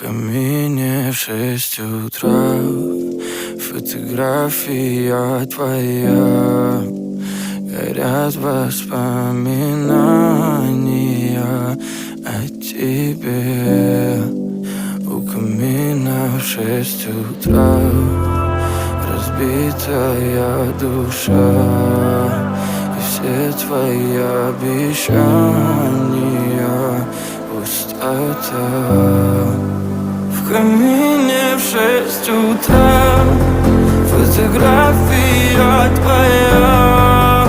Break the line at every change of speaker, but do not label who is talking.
камине в 6 утра фотография твоя. Горят воспоминания о тебе. У камина в 6 утра разбитая душа, и все твои обещания пустота. В камине в 6 утра фотография твоя.